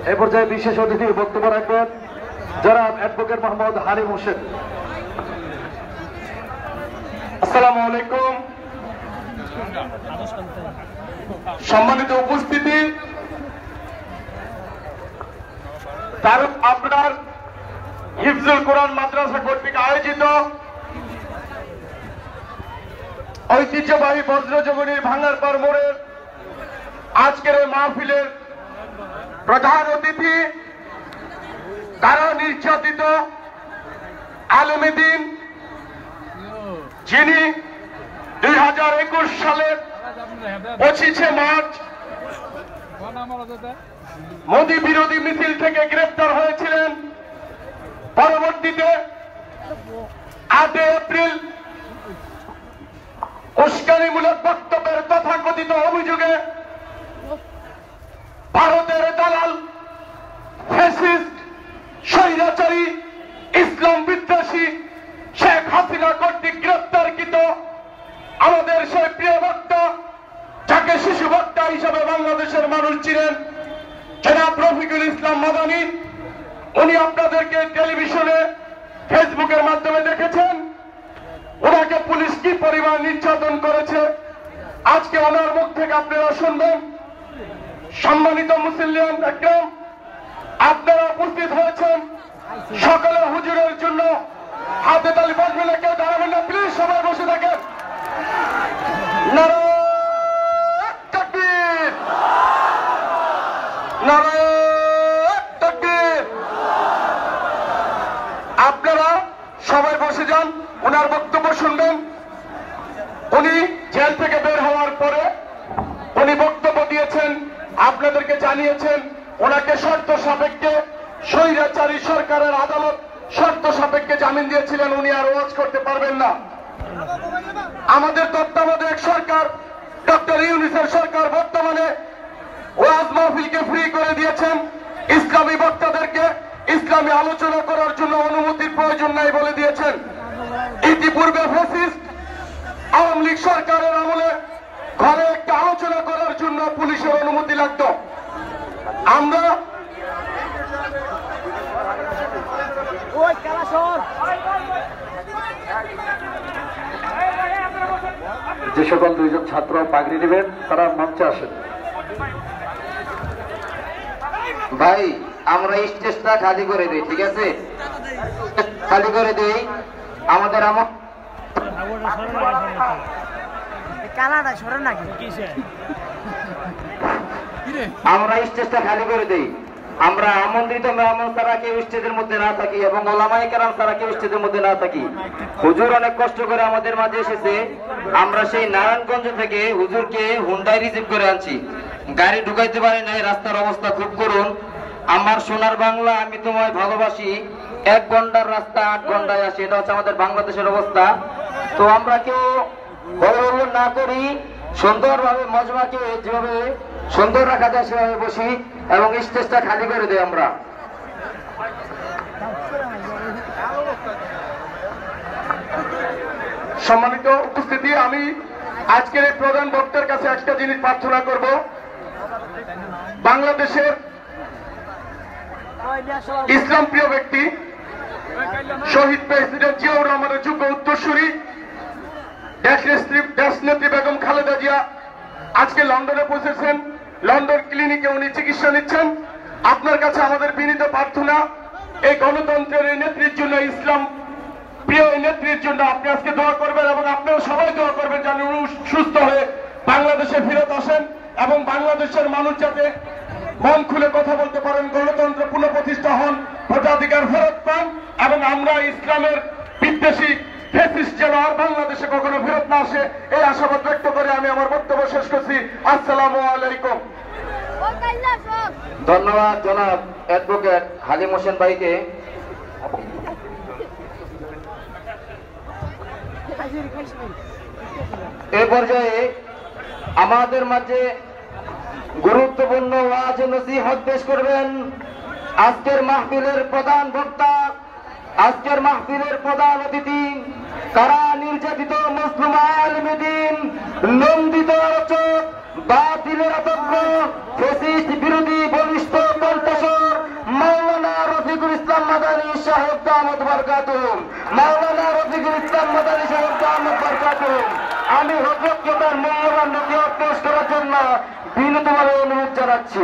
এ পর্যায়ে বিশেষ অতিথি বক্তব্য রাখবেন জনাব অ্যাডভোকেট মোহাম্মদ হালিম হোসেন। আসসালামু আলাইকুম। সম্মানিত উপস্থিতি, তার আপনার হিফজুল কোরআন মাদ্রাসা কর্তৃক আয়োজিত ঐতিহ্যবাহী বজ্রজগণীর ভাঙ্গারপাড় মোড়ের আজকের এই মাহফিলের প্রধান অতিথি কারা নির্যাতিত আলেমে দ্বীন, যিনি 2021 সালের 25শে মার্চ মোদী বিরোধী মিছিল থেকে গ্রেফতার হয়েছিলেন। পরবর্তীতে 8 এপ্রিল উস্কানিমূলক বক্তব্যের তথাকথিত অভিযোগে ভারতের দালাল, ফ্যাসিস্ট, স্বৈরাচারী, ইসলাম বিদ্বেষী শেখ হাসিনা কর্তৃক গ্রেফতারকৃত আমাদের সেই প্রিয় বক্তা, যাকে শিশু বক্তা হিসেবে বাংলাদেশের মানুষ চিনেন, জনাব রফিকুল ইসলাম মাদানী, উনি আপনাদেরকে টেলিভিশনে, ফেসবুকের মাধ্যমে দেখেছেন। ওনাকে পুলিশ কি পরিমাণ নির্যাতন করেছে আজকে ওনার মুখ থেকে আপনারা শুনবেন। সম্মানিত মুসলিম একরাম, আপনারা উপস্থিত হয়েছেন, সকলে হুজুরের জন্য হাতে তালি বাজবেন না, কেউ দাঁড়াবেন না, প্লিজ সবাই বসে থাকেন। নারায়ে তাকবীর, নারায়ে তাকবীর। আপনারা সবাই বসে যান, ওনার বক্তব্য শুনবেন। উনি জেল থেকে বের হওয়ার পরে উনি বক্তব্য দিয়েছেন, আপনাদেরকে জানিয়েছেন ওনাকে শর্ত সাপেক্ষে, স্বৈরাচারী সরকারের আদালত শর্ত সাপেক্ষে জামিন দিয়েছিলেন, উনি আর ওয়াজ করতে পারবেন না। আমাদের তত্ত্বাবধায়ক সরকার, ডক্টর ইউনূসের সরকার বর্তমানে ওয়াজ মাহফিলকে ফ্রি করে দিয়েছেন। ইসলামী বক্তাদেরকে ইসলামী আলোচনা করার জন্য অনুমতির প্রয়োজন নাই বলে দিয়েছেন। ইতিপূর্বে ফ্যাসিস্ট আওয়ামী লীগ সরকারের আমলে ঘরে একটা আলোচনা করার জন্য পুলিশের অনুমতি লাগতো। আমরা যে সকল দুইজন ছাত্র পাগড়ি নেবেন তারা মঞ্চে আসেন। ভাই, আমরা স্টেজটা খালি করে দিই, ঠিক আছে? খালি করে দিই। আমাদের আমরা স্টেজটা খালি করে দিই। আমরা আমন্ত্রিত মেহমান ছাড়া কেউ স্টেজের মধ্যে না থাকি এবং ওলামায়ে কেরাম ছাড়া কেউ স্টেজের মধ্যে না থাকি। হুজুর অনেক কষ্ট করে আমাদের মাঝে এসেছে। আমরা সেই নারায়ণগঞ্জ থেকে হুজুরকে হুন্ডাই রিসিভ করে আনছি। গাড়ি ঢুকাইতে পারি নাই, রাস্তার অবস্থা খুব করুন। আমার সোনার বাংলা, আমি তোমায় ভালোবাসি, 1 ঘন্টার রাস্তা 8 ঘন্টায় আসে, এটা হচ্ছে আমাদের বাংলাদেশের অবস্থা। তো আমরা কেউ হল না করি, সুন্দরভাবে মজমাকে যেভাবে সুন্দর রাখা যায় সেভাবে বসি এবং স্টেজটা খালি করে দিই। আমরা সম্মানিত উপস্থিতি, আমি আজকের এই প্রধান বক্তার কাছে একটা জিনিস প্রার্থনা করব। বাংলাদেশের ইসলাম প্রিয় ব্যক্তি শহীদ প্রেসিডেন্ট জিয়াউর রহমানের যোগ্য উত্তরসূরি দেশনেত্রী বেগম খালেদা জিয়া আজকে লন্ডনে পৌঁছেছেন। লন্ডন ক্লিনিকে উনি চিকিৎসা নিচ্ছেন। আপনার কাছে আমাদের বিনীত প্রার্থনা, এই গণতন্ত্রের এই নেত্রীর জন্য, ইসলাম প্রিয় এই নেত্রীর জন্য আপনি আজকে দোয়া করবেন এবং আপনারা সবাই দোয়া করবেন যেন উনি সুস্থ হয়ে বাংলাদেশে ফিরত আসেন এবং বাংলাদেশের মানুষ যাতে মন খুলে কথা বলতে পারেন, গণতন্ত্র পুনঃপ্রতিষ্ঠা হন, ভোটাধিকার ফেরত পান এবং আমরা ইসলামের বিদ্বেষী ফ্যাসিস্ট যেন আর বাংলাদেশে কখনো ফেরত না আসে, এই আশাবাদ ব্যক্ত করে আমি আমার বক্তব্য শেষ করছি। আসসালামু আলাইকুম। ধন্যবাদ জনাব অ্যাডভোকেট হালিম হোসেন ভাইকে। এ পর্যায়ে আমাদের মাঝে গুরুত্বপূর্ণ ওয়াজ নসিহত পেশ করবেন আজকের মাহফিলের প্রধান বক্তা, আজকের মাহফিলের প্রধান অতিথি, কারা নির্যাতিত মুসলিম আলেমে দ্বীন, নন্দিত আলোচক, বাতিলের অধ্যক্ষ, ফ্যাসিস্ট বিরোধী বলিষ্ঠ কণ্ঠস্বর বারাকাতুহু, মাওলানা রফিকুল ইসলাম মাদানী সাহেব দামাত বারাকাতুহু। আমি হযরত কেবলার মূল্যবান নসিহত পেশ করার জন্য বিনীতভাবে অনুরোধ জানাচ্ছি।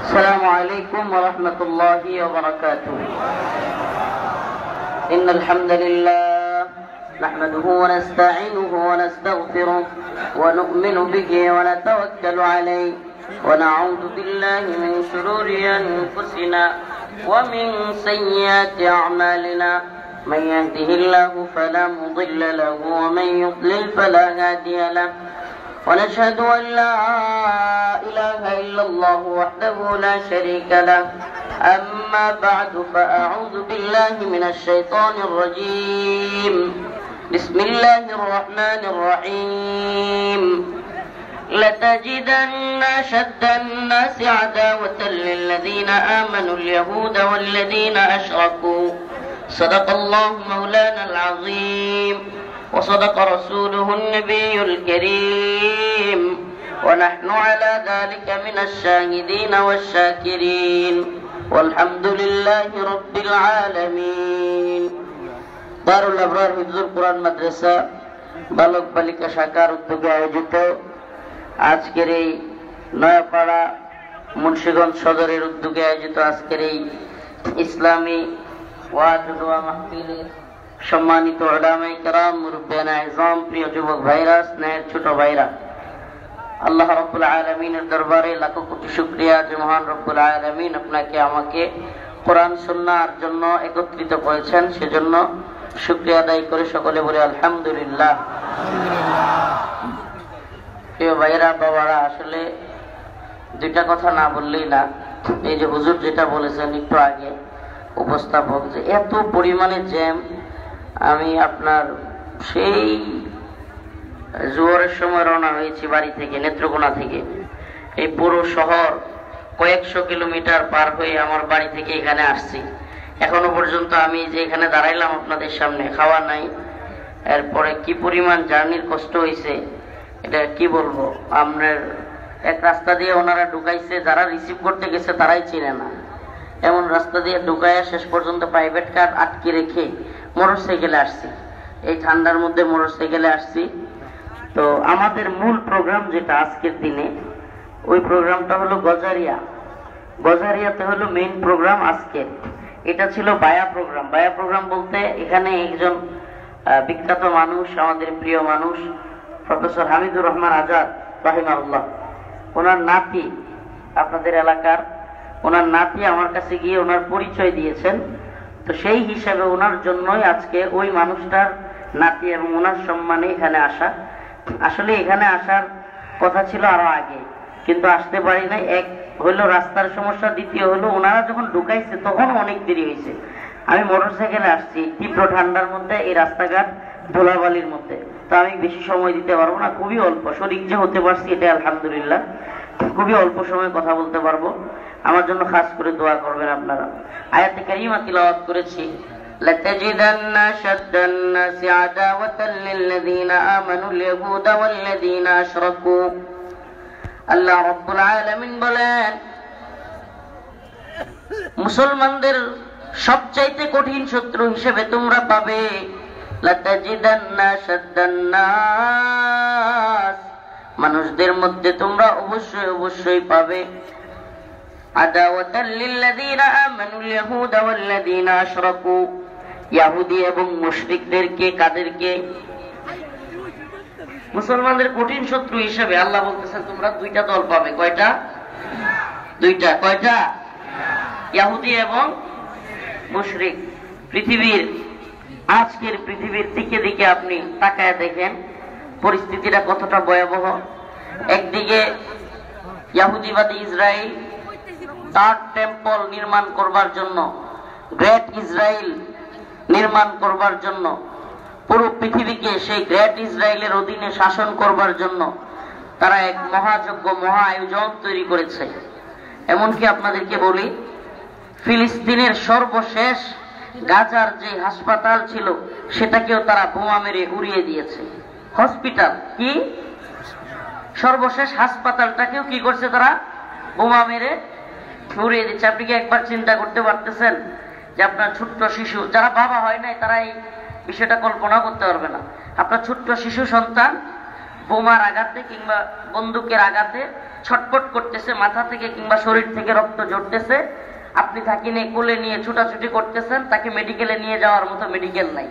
السلام عليكم ورحمة الله وبركاته. إن الحمد لله نحمده ونستعينه ونستغفره ونؤمن به ونتوكل عليه ونعوذ بالله من شرور أنفسنا ومن سيئات أعمالنا. من يهده الله فلا مضل له ومن يضلل فلا هادي له. ونشهد أن لا إله إلا الله وحده لا شريك له. أما بعد فأعوذ بالله من الشيطان الرجيم. بسم الله الرحمن الرحيم. لتجدن أشد الناس عداوة للذين آمنوا اليهود والذين أشركوا. صدق الله مولانا العظيم وصدق رسوله النبي الكريم ونحن على ذلك من الشاهدين والشاكرين والحمد لله رب العالمين. দারুল আবরার হিফজুল কোরআন মাদ্রাসা বালক বালিকা শাখার উদ্যোগে আয়োজিত আজকের এই নয়াপাড়া মুন্সিগঞ্জ সদরের উদ্যোগে আয়োজিত আজকের এই ইসলামী ওয়াজ ও দোয়া মাহফিলে সম্মানিত উলামায়ে কেরাম, মুরব্বিয়ানে আযম, প্রিয় যুবক ভাইরা, স্নেহের ছোট ভাইরা, আল্লাহ রাব্বুল আলামিনের দরবারে লাখো কোটি শুকরিয়া যে মহান রব্বুল আলামিন আপনাকে আমাকে কোরআন সুন্নাহর জন্য একত্রিত করেছেন, সেজন্য শুকরিয়া আদায় করে সকলে বলে আলহামদুলিল্লাহ। প্রিয় ভাইরা, বাবারা, আসলে দুইটা কথা না বললেই না। এই যে হুজুর যেটা বলেছেন একটু আগে উপস্থাপক, যে এত পরিমাণে জ্যাম, আমি আপনার সেই জোয়ারের সময় রওনা হয়েছি বাড়ি থেকে, নেত্রকোনা থেকে। এই পুরো শহর কয়েকশো কিলোমিটার পার হয়ে আমার বাড়ি থেকে এখানে আসছি। এখনো পর্যন্ত আমি যে এখানে দাঁড়াইলাম আপনাদের সামনে, খাওয়া নাই, এরপরে কি পরিমাণ জার্নির কষ্ট হয়েছে এটা কি বলবো। আপনার এক রাস্তা দিয়ে ওনারা ঢুকাইছে, যারা রিসিভ করতে গেছে তারাই চিনে না, এমন রাস্তা দিয়ে ঢুকাইয়া শেষ পর্যন্ত প্রাইভেট কার আটকে রেখে মোটরসাইকেলে আসছি। এই ঠান্ডার মধ্যে মোটরসাইকেলে আসছি। তো আমাদের মূল প্রোগ্রাম যেটা আজকের দিনে, ওই প্রোগ্রামটা হলো গজারিয়া। গজারিয়াতে হলো মেইন প্রোগ্রাম আজকে। এটা ছিল বায়া প্রোগ্রাম। বায়া প্রোগ্রাম বলতে এখানে একজন বিখ্যাত মানুষ, আমাদের প্রিয় মানুষ, প্রফেসর হামিদুর রহমান আজাদ রাহিমাহুল্লাহ, ওনার নাতি, আপনাদের এলাকার ওনার নাতি আমার কাছে গিয়ে ওনার পরিচয় দিয়েছেন। তো সেই হিসাবে ওনার জন্যই আজকে ওই মানুষটার নাতি এবং ওনার সম্মানে এখানে আসা। আসলে এখানে আসার কথা ছিল আরো আগে, কিন্তু আসতে পারি না। এক হলো রাস্তার সমস্যা, দ্বিতীয় হলো ওনারা যখন ঢুকাইছে তখন অনেক দেরি হয়েছে। আমি মোটরসাইকেলে আসছি তীব্র ঠান্ডার মধ্যে, এই রাস্তাঘাট ধুলাবালির মধ্যে, তো আমি বেশি সময় দিতে পারবো না। খুবই অল্প, শরীর যে হতে পারছি এটা আলহামদুলিল্লাহ, খুবই অল্প সময় কথা বলতে পারবো। আমার জন্য খাস করে দোয়া করবেন আপনারা। আয়াতে কারিমা তিলাওয়াত করেছি, لتجدن أشد الناس عداوة للذين آمنوا اليهود والذين أشركوا. আল্লাহ রাব্বুল আলামিন বলেন, মুসলমানদের সবচাইতে কঠিন শত্রু হিসেবে তোমরা পাবে লাতাজিদান্না শাদ্দান্নাস, মানুষদের মধ্যে তোমরা অবশ্যই অবশ্যই পাবে আদাওয়াতাল লিল্লাযীনা আমানুল ইয়াহুদা ওয়াল্লাযীনা আশরাকু, ইহুদি এবং মুশরিকদেরকে। কাদেরকে? মুসলমানদের কঠিন শত্রু হিসেবে আল্লাহ বলতেছেন তোমরা দুইটা দল পাবে। কয়টা? দুইটা। কয়টা? ইহুদি এবং মুশরিক। পৃথিবীর আজকের পৃথিবীর দিকে দিকে আপনি তাকায় দেখেন পরিস্থিতিটা কতটা ভয়াবহ। একদিকে ইহুদিবাদী ইসরায়েল তার টেম্পল নির্মাণ করবার জন্য, গ্রেট ইসরায়েল নির্মাণ করবার জন্য, পুরো পৃথিবীকে সেই গ্রেট ইসরায়েলের অধীনে শাসন করবার জন্য তারা এক মহাযজ্ঞ, মহা আয়োজন তৈরি করেছে। এমনকি আপনাদেরকে বলি, ফিলিস্তিনের সর্বশেষ গাজার যে হাসপাতাল ছিল সেটাকেও তারা বোমা মেরে উড়িয়ে দিয়েছে। হসপিটাল কি, সর্বশেষ হাসপাতালটাকেও কি করছে তারা? বোমা মেরে উড়িয়ে দিচ্ছে। আপনি কি একবার চিন্তা করতে পারতেছেন যে আপনার ছোট্ট শিশু, যারা বাবা হয় নাই তারা এই বিষয়টা কল্পনা করতে পারবে না। আপনার ছোট্ট শিশু সন্তান বোমার আঘাতে কিংবা বন্দুকের আঘাতে ছটফট করতেছে, মাথা থেকে কিংবা শরীর থেকে রক্ত ঝরতেছে, আপনি তাকে নিয়ে কোলে নিয়ে ছুটাছুটি করতেছেন, তাকে মেডিকেলে নিয়ে যাওয়ার মতো মেডিকেল নাই।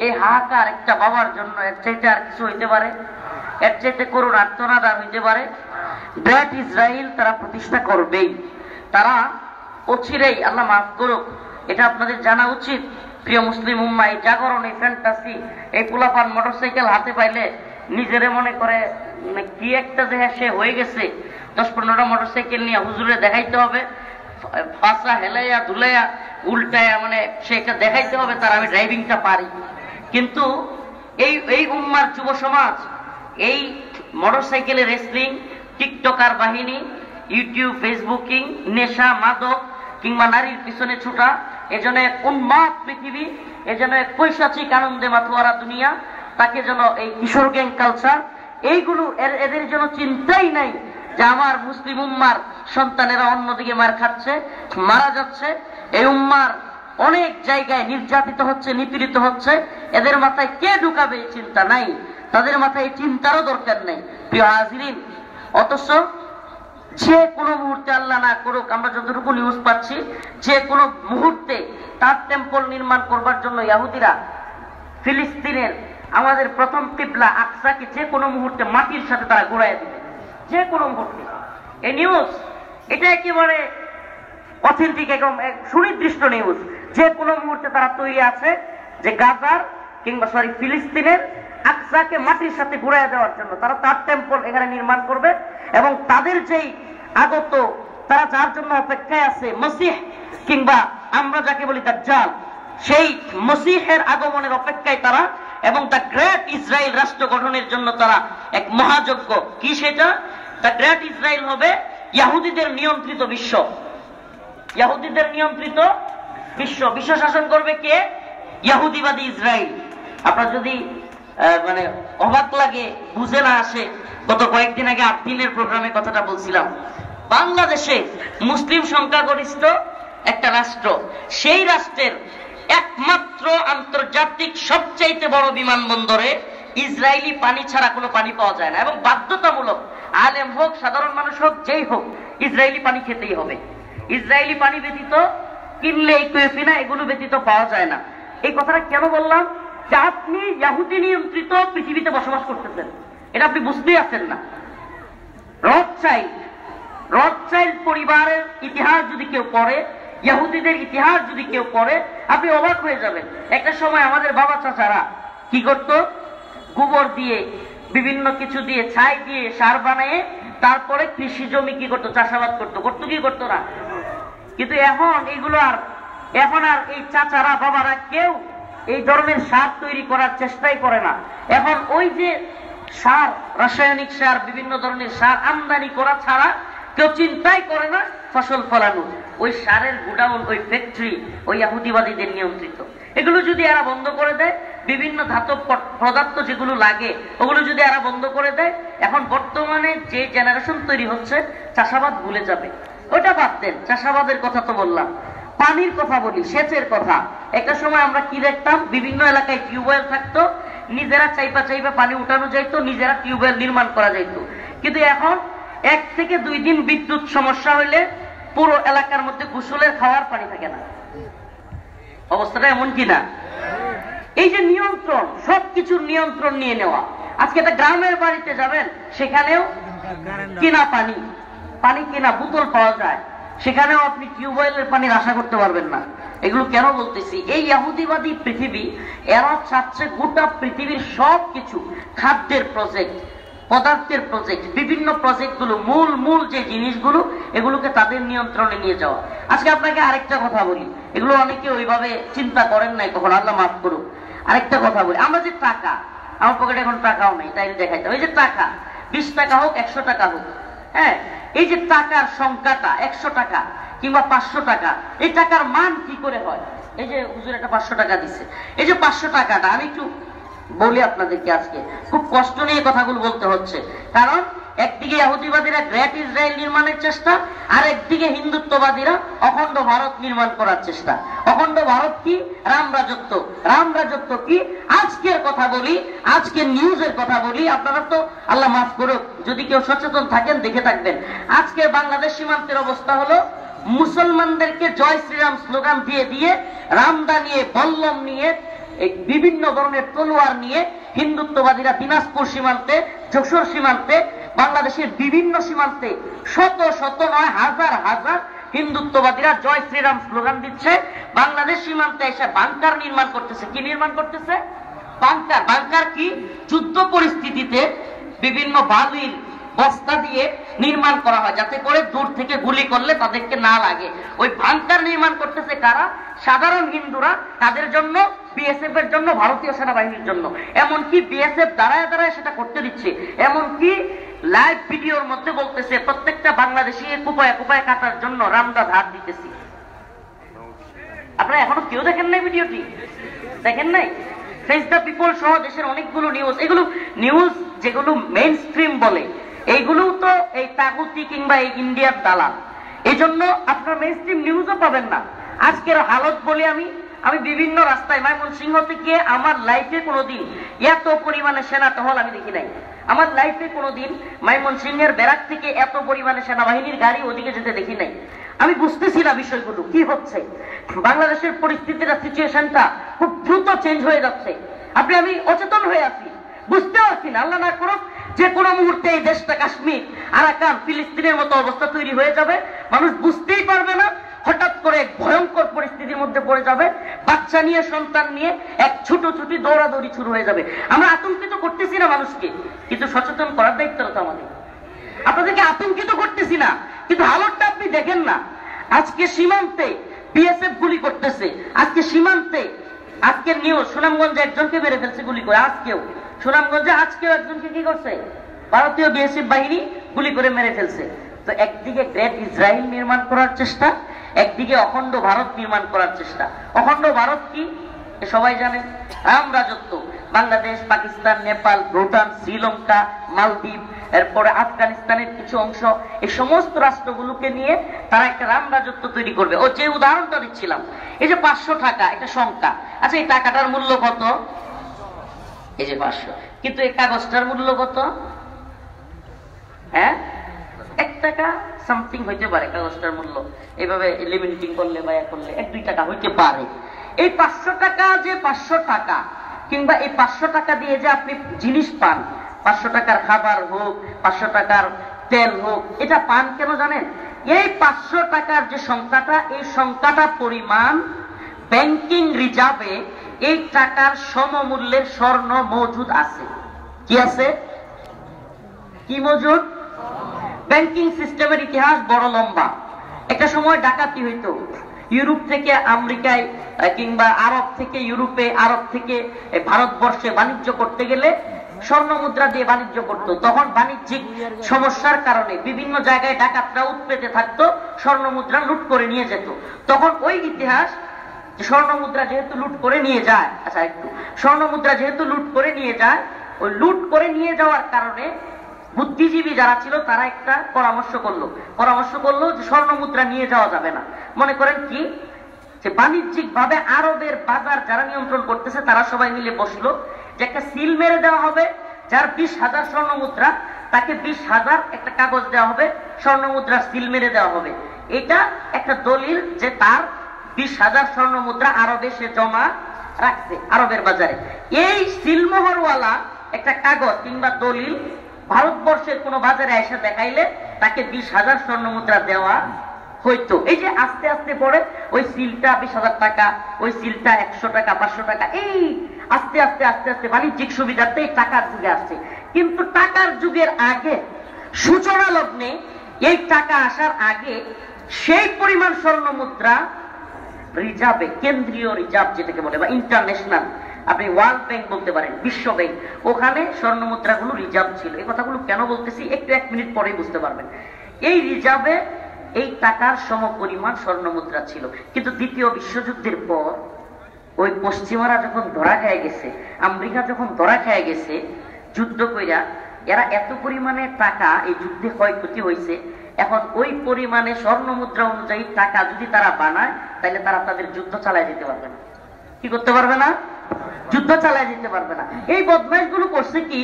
এই হাহাকার একটা বাবার জন্য এর চাইতে আর কিছু হইতে পারে? এর চাইতে করুণ আর্তনাদ আর হইতে পারে? গ্রেট ইসরায়েল তারা প্রতিষ্ঠা করবেই, তারা অচিরেই, আল্লাহ মাফ করুক, এটা আপনাদের জানা উচিত। প্রিয় মুসলিম উম্মাহ, এই জাগরণ, এই ফ্যান্টাসি, এই পোলাপান মোটরসাইকেল হাতে পাইলে নিজেরে মনে করে কি একটা যে সে হয়ে গেছে, 10-15টা মোটরসাইকেল নিয়ে হুজুরে দেখাইতে হবে, ফাঁসা হেলাইয়া ধুলাইয়া উল্টায়া, মানে সে একটা দেখাইতে হবে তার আমি ড্রাইভিংটা পারি। কিন্তু এই উম্মার যুব সমাজ এই মোটরসাইকেলে রেসলিং, টিকটকার বাহিনী, ইউটিউব, ফেসবুকিং, নেশা, মাদক কিংবা নারীর পিছনে ছুটা, এজন্য এক উন্মাদ পৃথিবী, এজন্য এক পৈশাচিক আনন্দে মাথোয়ারা দুনিয়া, তাকে যেন এই কিশোর গ্যাং কালচার, এইগুলো এদের জন্য চিন্তাই নাই যে আমার মুসলিম উম্মার সন্তানেরা অন্যদিকে মার খাচ্ছে, মারা যাচ্ছে, এই উম্মার অনেক জায়গায় নির্যাতিত হচ্ছে, নিপীড়িত হচ্ছে, এদের মাথায় কে ঢুকাবে এই চিন্তা নাই, তাদের মাথায় এই চিন্তারও দরকার নেই। প্রিয় হাজিরিন, অথচ যে কোনো মুহূর্তে, আল্লাহ না করুক, আমরা যতটুকু নিউজ পাচ্ছি, যে কোনো মুহূর্তে তার টেম্পল নির্মাণ করবার জন্য ইহুদিরা ফিলিস্তিনের আমাদের প্রথম কিবলা আকসাকে যে কোনো মুহূর্তে মাটির সাথে তারা ঘুরাইয়া দিবে, যে কোনো মুহূর্তে। এই নিউজ এটা একেবারে অথেন্টিক, একদম সুনির্দিষ্ট নিউজ। যে কোনো মুহূর্তে তারা তৈরি আছে যে গাজার কিংবা ফিলিস্তিনের আকসাকে মাটির সাথে ঘুরাইয়া দেওয়ার জন্য তারা তার টেম্পল এখানে নির্মাণ করবে। এবং তাদের যেই আগত, তারা যার জন্য অপেক্ষায় আছে, মসিহ কিংবা আমরা যাকে বলি দাজ্জাল, সেই মসিহের আগমনের অপেক্ষায় তারা, এবং দ্য গ্রেট ইসরায়েল রাষ্ট্র গঠনের জন্য তারা এক মহাযজ্ঞ। কি সেটা? দ্য গ্রেট ইসরায়েল হবে ইহুদিদের নিয়ন্ত্রিত বিশ্ব, ইহুদিদের নিয়ন্ত্রিত বিশ্ব। বিশ্ব শাসন করবে কে? ইহুদিবাদী ইসরায়েল। আপনার যদি মানে অবাক লাগে, বুঝে না আসে, গত কয়েকদিন আগে 8 দিনের প্রোগ্রামে কথাটা বলছিলাম, বাংলাদেশে মুসলিম সংখ্যাগরিষ্ঠ একটা রাষ্ট্র, সেই রাষ্ট্রের একমাত্র আন্তর্জাতিক সবচাইতে বড় বিমানবন্দরে ইসরায়েলি পানি ছাড়া কোনো পানি পাওয়া যায় না, এবং বাধ্যতামূলক, আলেম হোক সাধারণ মানুষ হোক যেই হোক, ইসরায়েলি পানি খেতেই হবে। ইসরায়েলি পানি ব্যতীত কিনলে ইকুইফিনা এগুলো ব্যতীত পাওয়া যায় না। এই কথাটা কেন বললাম? যে আপনি ইহুদি নিয়ন্ত্রিত পৃথিবীতে বসবাস করতেছেন, এটা আপনি বুঝতেই আছেন না। রথচাইল্ড পরিবারের ইতিহাস যদি কেউ পড়ে, ইহুদিদের ইতিহাস যদি কেউ পড়ে, আপনি অবাক হয়ে যাবেন। একটা সময় আমাদের বাবা চাচারা কি করত? গোবর দিয়ে, বিভিন্ন কিছু দিয়ে, ছাই দিয়ে সার বানিয়ে তারপরে কৃষি জমি কি করতো? চাষাবাদ করতো। কি করতো না? কিন্তু এখন আর এই চাচারা, বাবারা কেউ এই ধরনের সার তৈরি করার চেষ্টাই করে না। এখন ওই যে সার, রাসায়নিক সার, বিভিন্ন ধরনের সার আমদানি করা ছাড়া কেউ চিন্তাই করে না ফসল ফলানো। ওই সারের গুডাউন, ওই ফ্যাক্টরি ওই ইহুদিবাদীদের নিয়ন্ত্রিত। এগুলো যদি এরা বন্ধ করে দেয়, বিভিন্ন ধাতব পদার্থ যেগুলো লাগে ওগুলো যদি এরা বন্ধ করে দেয়, এখন বর্তমানে যে জেনারেশন তৈরি হচ্ছে চাষাবাদ ভুলে যাবে। ওটা বাদ দেন, চাষাবাদের কথা তো বললাম, পানির কথা বলি, সেচের কথা। একটা সময় আমরা কি দেখতাম? বিভিন্ন এলাকায় টিউবওয়েল থাকতো, নিজেরা চাইপা পানি উঠানো যাইতো, নিজেরা টিউবওয়েল নির্মাণ করা যাইতো। কিন্তু এখন 1 থেকে 2 দিন বিদ্যুৎ সমস্যা হইলে পুরো এলাকার মধ্যে গোসলের খাওয়ার পানি থাকে না। অবস্থাটা এমন কিনা? এই যে নিয়ন্ত্রণ, সবকিছুর নিয়ন্ত্রণ নিয়ে নেওয়া। আজকে একটা গ্রামের বাড়িতে যাবেন, সেখানেও কিনা পানি কিনা বোতল পাওয়া যায়, সেখানেও আপনি টিউবওয়েলের পানির আশা করতে পারবেন না। এগুলো কেন বলতেছি? এই ইহুদিবাদী পৃথিবী, এরা চাচ্ছে গোটা পৃথিবীর সবকিছু, খাদ্যের প্রজেক্ট, পদার্থের প্রজেক্ট, বিভিন্ন প্রজেক্টগুলো, মূল যে জিনিসগুলো, এগুলোকে তাদের নিয়ন্ত্রণে নিয়ে যাওয়া। আজকে আপনাকে আরেকটা কথা বলি, এগুলো অনেকে ওইভাবে চিন্তা করেন নাই কখন, আল্লাহ মাফ করুক। আরেকটা কথা বলি, আমরা যে টাকা, আমার পকেটে এখন টাকাও নেই, তাই দেখাইতে, ওই যে টাকা, 20 টাকা হোক, 100 টাকা হোক, হ্যাঁ, এই যে টাকার সংখ্যাটা, 100 টাকা কিংবা 500 টাকা, এই টাকার মান কি করে হয়? এই যে হুজুর একটা 500 টাকা দিচ্ছে, এই যে 500 টাকাটা, আমি একটু বলি আপনাদেরকে, আজকে খুব কষ্ট নিয়ে কথাগুলো বলতে হচ্ছে, কারণ একদিকে ইহুদিবাদীরা গ্রেট ইসরায়েল নির্মাণের চেষ্টা, আর একদিকে হিন্দুত্ববাদীরা অখণ্ড ভারত নির্মাণ করার চেষ্টা। অখণ্ড ভারত কি? রাম রাজত্ব। রাম রাজত্ব কি? আজকের কথা বলি, আজকের নিউজের কথা বলি। আপনারা তো আল্লাহ মাফ করুক, যদি কেউ সচেতন থাকেন দেখে থাকবেন। আজকের বাংলাদেশ সীমান্তের অবস্থা হলো, মুসলমানদেরকে জয় শ্রীরাম স্লোগান দিয়ে দিয়ে, রামদা নিয়ে, বল্লম নিয়ে, বিভিন্ন ধরনের তলোয়ার নিয়ে হিন্দুত্ববাদীরা দিনাজপুর সীমান্তে, যশোর সীমান্তে, বাংলাদেশের বিভিন্ন সীমান্তে শত শত নয় হাজার হাজার হিন্দুত্ববাদীরা জয় শ্রীরাম স্লোগান দিচ্ছে। বাংলাদেশ সীমান্তে এসে বাংকার নির্মাণ করতেছে। কি নির্মাণ করতেছে? বাংকার। বাংকার কি? যুদ্ধ পরিস্থিতিতে বিভিন্ন বালির বস্তা দিয়ে নির্মাণ করা হয়, যাতে করে দূর থেকে গুলি করলে তাদেরকে না লাগে। ওই বাংকার নির্মাণ করতেছে কারা? সাধারণ হিন্দুরা, তাদের জন্য, বিএসএফ এর জন্য, ভারতীয় সেনাবাহিনীর জন্য। এমনকি বিএসএফ দাঁড়ায় দাঁড়ায় সেটা করতে দিচ্ছে। এমনকি লাইভ ভিডিওর মধ্যে বলতেছে প্রত্যেকটা বাংলাদেশি কুপায় কুপায় কাটার জন্য রামদা ধার দিতেছি। আপনারা এখনো কেউ দেখেন নাই ভিডিওটি? দেখেন নাই? ফেস দ্য পিপল সহ দেশের অনেকগুলো নিউজ, এগুলো নিউজ যেগুলো মেইন স্ট্রিম বলে, এইগুলো তো এই তাগুতি কিংবা এই ইন্ডিয়ার দালাল। এই জন্য আপনার মেইন স্ট্রিম নিউজও পাবেন না। আজকের হালত বলে আমি বিভিন্ন রাস্তায় ময়মনসিংহ থেকে আমার লাইফে কোনোদিন এত পরিমাণে সেনা টহল আমি দেখি নাই। আমার লাইফে কোনোদিন ময়মনসিংহের ব্যারাক থেকে এত পরিমাণে সেনাবাহিনীর গাড়ি ওদিকে যেতে দেখি নাই। আমি বুঝতেছি না বিষয়গুলো কি হচ্ছে। বাংলাদেশের পরিস্থিতিটা, সিচুয়েশনটা খুব দ্রুত চেঞ্জ হয়ে যাচ্ছে। আমি অচেতন হয়ে আছি, বুঝতে পারছি না। আল্লাহ না করুক যে কোনো মুহূর্তে এই দেশটা কাশ্মীর, আরাকান, ফিলিস্তিনের মতো অবস্থা তৈরি হয়ে যাবে। মানুষ বুঝতেই পারবে না, হঠাৎ করে এক ভয়ঙ্কর পরিস্থিতির মধ্যে পড়ে যাবে। বাচ্চা নিয়ে, সন্তান নিয়ে এক ছুটোছুটি দৌড়াদৌড়ি শুরু হয়ে যাবে। আমরা আতঙ্কিত করতেছি না মানুষকে, কিন্তু সচেতন করার দায়িত্ব তো আমাদের। আপনাদেরকে আতঙ্কিত করতেছি না, কিন্তু হালতটা আপনি দেখেন না। আজকে সীমান্তে বিএসএফ গুলি করতেছে। আজকে সীমান্তে, আজকের নিউজ, সুনামগঞ্জে একজনকে মেরে ফেলছে গুলি করে। আজকেও সুনামগঞ্জে আজকেও একজনকে কি করছে? ভারতীয় বিএসএফ বাহিনী গুলি করে মেরে ফেলছে। তো একদিকে গ্রেট ইসরায়েল নির্মাণ করার চেষ্টা, একদিকে অখণ্ড ভারত নির্মাণ করার চেষ্টা। অখণ্ড ভারত কি? সবাই জানেন, রাম রাজত্ব। বাংলাদেশ, পাকিস্তান, নেপাল, ভুটান, শ্রীলঙ্কা, মালদ্বীপ, এরপরে আফগানিস্তানের কিছু অংশ, এই সমস্ত রাষ্ট্রগুলোকে নিয়ে তারা একটা রাম রাজত্ব তৈরি করবে। ও যে উদাহরণটা দিচ্ছিলাম, এই যে 500 টাকা, এটা সংখ্যা। আচ্ছা, এই টাকাটার মূল্য কত? এই যে 500। কিন্তু এই কাগজটার মূল্য কত? হ্যাঁ, 1 টাকা সামথিং হইতে পারে কাগজটার মূল্য। এইভাবে লিমিটিং করলে বা করলে 1-2 টাকা হইতে পারে। এই 500 টাকা যে 500 টাকা, কিংবা এই 500 টাকা দিয়ে যে আপনি জিনিস পান, 500 টাকার খাবার হোক, 500 টাকার তেল হোক, এটা পান কেন জানেন? এই 500 টাকার যে সংখ্যাটা, এই সংখ্যাটা পরিমাণ ব্যাংকিং রিজার্ভে এই টাকার সমমূল্যের স্বর্ণ মজুদ আছে। কি আছে? কি মজুদ? ব্যাংকিং সিস্টেমের ইতিহাস বড় লম্বা। একটা সময় ডাকাতি হইতো, ইউরোপ থেকে আমেরিকায় কিংবা আরব থেকে ইউরোপে, আরব থেকে ভারতবর্ষে বাণিজ্য করতে গেলে স্বর্ণ মুদ্রা দিয়ে বাণিজ্য করত। তখন বাণিজ্যিক সমস্যার কারণে বিভিন্ন জায়গায় ডাকাতরা উৎপেতে থাকতো, স্বর্ণ মুদ্রা লুট করে নিয়ে যেত। তখন ওই ইতিহাস, স্বর্ণ মুদ্রা যেহেতু লুট করে নিয়ে যায়, আচ্ছা একটু, স্বর্ণ মুদ্রা যেহেতু লুট করে নিয়ে যায়, ওই লুট করে নিয়ে যাওয়ার কারণে বুদ্ধিজীবী যারা ছিল তারা একটা পরামর্শ করলো যে স্বর্ণ মুদ্রা নিয়ে যাওয়া যাবে না। মনে করেন কি, যে বাণিজ্যিক ভাবে আরবের বাজার যারা নিয়ন্ত্রণ করতেছে তারা সবাই মিলে বসলো যে একটা সিল মেরে দেওয়া হবে, যার 20,000 স্বর্ণ মুদ্রা, তাকে 20,000 একটা কাগজ দেওয়া হবে, স্বর্ণ মুদ্রার সিল মেরে দেওয়া হবে। এটা একটা দলিল যে তার 20,000 স্বর্ণ মুদ্রা আরবে সে জমা রাখছে, আরবের বাজারে। এই সিলমোহরওয়ালা একটা কাগজ কিংবা দলিল ভারতবর্ষের কোন বাজারে এসে দেখাইলে তাকে 20,000 স্বর্ণ মুদ্রা দেওয়া হইতো। এই যে আস্তে আস্তে পরে ওই সিলটা 20,000 টাকা, ওই সিলটা 100 টাকা, 500 টাকা, এই আস্তে আস্তে আস্তে আস্তে বাণিজ্যিক সুবিধাতে এই টাকার যুগে আসছে। কিন্তু টাকার যুগের আগে, সূচনা লগ্নে, এই টাকা আসার আগে সেই পরিমাণ স্বর্ণ মুদ্রা রিজার্ভে, কেন্দ্রীয় রিজার্ভ যেটাকে বলে, বা ইন্টারন্যাশনাল, আপনি ওয়ার্ল্ড ব্যাংক বলতে পারেন, বিশ্ব ব্যাংক, ওখানে স্বর্ণ মুদ্রাগুলো রিজার্ভ ছিল। এই কথাগুলো কেন বলতেছি একটু 1 মিনিট পরেই বুঝতে পারবেন। এই রিজার্ভে এই টাকার সম পরিমাণ স্বর্ণ মুদ্রা ছিল। কিন্তু দ্বিতীয় বিশ্বযুদ্ধের পর ওই পশ্চিমারা যখন ধরা খেয়ে গেছে, আমেরিকা যখন ধরা খেয়ে গেছে, যুদ্ধ কইরা এরা এত পরিমাণে টাকা এই যুদ্ধে ক্ষয়ক্ষতি হয়েছে, এখন ওই পরিমাণে স্বর্ণ মুদ্রা অনুযায়ী টাকা যদি তারা বানায়, তাহলে তারা তাদের যুদ্ধ চালায় যেতে পারবে না। কি করতে পারবে না? যুদ্ধ চালায় যেতে পারবে না। এই বদমাইশ গুলো করছে কি,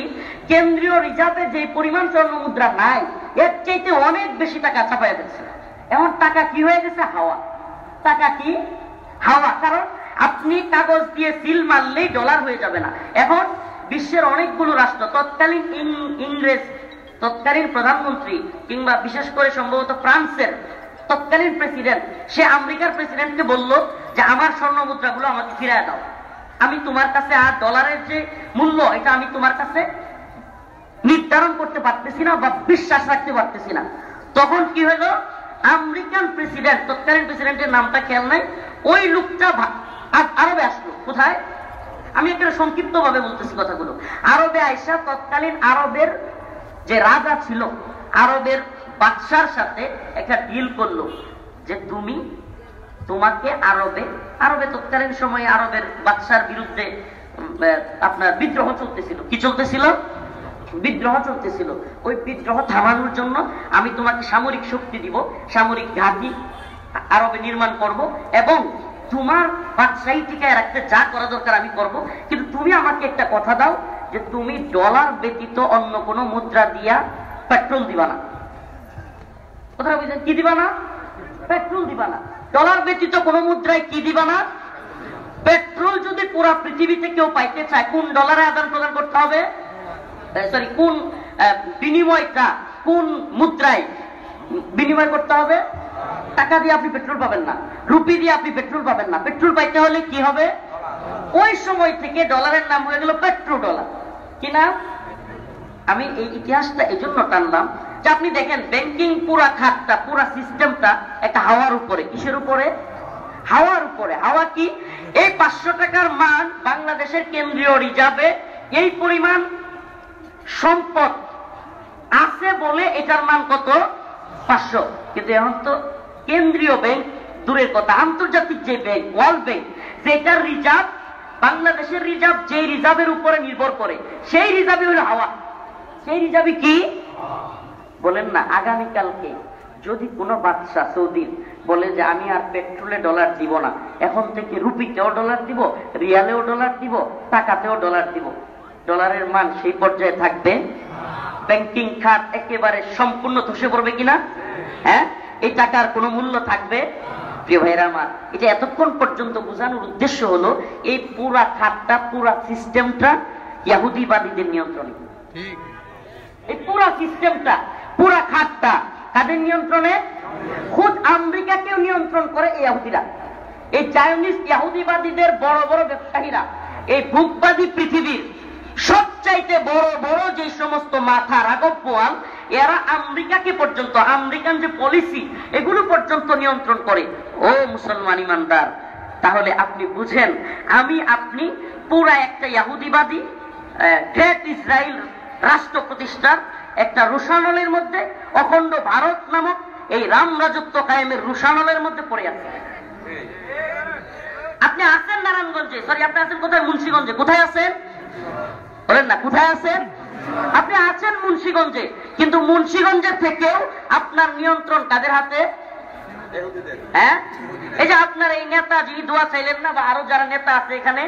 কেন্দ্রীয় রিজার্ভে যে পরিমাণ স্বর্ণ মুদ্রা নাই, এর চাইতে অনেক বেশি টাকা ছাপাইয়া দিচ্ছে। এখন টাকা কি হয়ে গেছে? হাওয়া। টাকা কি? হাওয়া। কারণ আপনি কাগজ দিয়ে সিল মারলেই ডলার হয়ে যাবে না। এখন বিশ্বের অনেকগুলো রাষ্ট্র, তৎকালীন ইংরেজ, তৎকালীন প্রধানমন্ত্রী, কিংবা বিশেষ করে সম্ভবত ফ্রান্সের তৎকালীন প্রেসিডেন্ট, সে আমেরিকার প্রেসিডেন্টকে বলল যে আমার স্বর্ণ মুদ্রাগুলো আমাকে ফিরিয়ে দাও, আমি তোমার কাছে আর ডলারের যে মূল্য এটা আমি তোমার কাছে নির্ধারণ করতে পারতেছি না বা বিশ্বাস রাখতে পারতেছি না। তখন কি হলো, আমেরিকান প্রেসিডেন্ট, তৎকালীন প্রেসিডেন্টের নামটা খেয়াল নাই, ওই লোকটা আরবে আসলো। কোথায়? আমি একটা সংক্ষিপ্ত ভাবে বলতেছি কথাগুলো। আরবে আইসা তৎকালীন আরবের যে রাজা ছিল, আরবের বাদশার সাথে একটা ডিল করলো যে তোমাকে আরবে তৎকালীন সময়ে আরবের বাদশার বিরুদ্ধে আপনার বিদ্রোহ চলতেছিল। কি চলতেছিল? বিদ্রোহ চলতেছিল। ওই বিদ্রোহ থামানোর জন্য আমি তোমাকে সামরিক শক্তি দিব, সামরিক ঘাঁটি আরবে নির্মাণ করব, এবং তোমার বাদশাহী টিকায় রাখতে যা করা দরকার আমি করব, কিন্তু তুমি আমাকে একটা কথা দাও যে তুমি ডলার ব্যতীত অন্য কোন মুদ্রা দিয়া পেট্রোল দিবা না। কথা বুঝলেন? কি দিবা না? পেট্রোল দিবা না। ডলার ব্যতীত কোন মুদ্রায় কি দিবা না? পেট্রোল। যদি পুরা পৃথিবীতে কেউ পাইতে চায়, কোন ডলারে আদান প্রদান করতে হবে? সরি, কোন বিনিময়টা, কোন মুদ্রায় বিনিময় করতে হবে? টাকা দিয়ে আপনি পেট্রোল পাবেন না, রুপি দিয়ে আপনি পেট্রোল পাবেন না। পেট্রোল পাইতে হলে কি হবে? ওই সময় থেকে ডলারের নাম হয়ে গেল পেট্রো ডলার। কি নাম? আমি এই ইতিহাসটা এই জন্য টানলাম যে আপনি দেখেন ব্যাংকিং পুরা খাতটা, পুরা সিস্টেমটা একটা হাওয়ার উপরে। কিসের উপরে? হাওয়ার উপরে। হাওয়া কি? এই 500 টাকার মান বাংলাদেশের কেন্দ্রীয় রিজার্ভে এই পরিমাণ সম্পদ আছে বলে এটার মান কত? 500। কিন্তু এখন তো কেন্দ্রীয় ব্যাংক দূরের কথা, আন্তর্জাতিক যে ব্যাংক, ওয়ার্ল্ড ব্যাংক, যেটার রিজার্ভ, বাংলাদেশের রিজার্ভ যে রিজার্ভের উপরে নির্ভর করে, সেই রিজার্ভই হলো হাওয়া। সেই রিজার্ভই কি বলেন না? আগামীকালকে যদি কোনো বাদশা সৌদির বলে যে আমি আর পেট্রোলে ডলার দিব না, এখন থেকে রুপিতেও ডলার দিব, রিয়ালেও ডলার দিব, টাকাতেও ডলার দিব, ডলারের মান সেই পর্যায়ে থাকবে? ব্যাংকিং খাত একেবারে সম্পূর্ণ ধসে পড়বে কিনা? হ্যাঁ, এই টাকার কোনো মূল্য থাকবে? প্রিয় ভাইরা আমার, এটা এতক্ষণ পর্যন্ত বোঝানোর উদ্দেশ্য হলো এই পুরা খাতটা, পুরা সিস্টেমটা ইহুদিবাদীদের নিয়ন্ত্রণে। এই পুরা সিস্টেমটা, পুরা খাতটা কাদের নিয়ন্ত্রণে? খুদ আমেরিকাকেও নিয়ন্ত্রণ করে এই ইহুদিরা। এই জায়নিস্ট ইহুদিবাদীদের বড় বড় ব্যবসায়ীরা, এই ভূখবাদী পৃথিবীর সবচাইতে বড় বড় যে সমস্ত মাথা রাগব পোয়াল, এরা আমেরিকাকে পর্যন্ত, আমেরিকান যে পলিসি এগুলো পর্যন্ত নিয়ন্ত্রণ করে। ও মুসলমান ইমানদার, তাহলে আপনি বুঝেন আমি আপনি পুরা একটা ইহুদিবাদী গ্রেট ইসরায়েল রাষ্ট্র প্রতিষ্ঠার একটা রুশানলের মধ্যে, অখণ্ড ভারত নামক এই রাম রাজত্ব কায়েমের রুশানলের মধ্যে পড়ে আছে। আপনি আছেন নারায়ণগঞ্জে, সরি আপনি আছেন কোথায়? মুন্সিগঞ্জে। কোথায় আছেন বলেন না? কোথায় আছেন? আপনি আছেন মুন্সিগঞ্জে, কিন্তু মুন্সিগঞ্জের থেকেও আপনার নিয়ন্ত্রণ কাদের হাতে? হ্যাঁ, এই যে আপনার এই নেতা যিনি দোয়া চাইলেন না, বা আরো যারা নেতা আছে এখানে,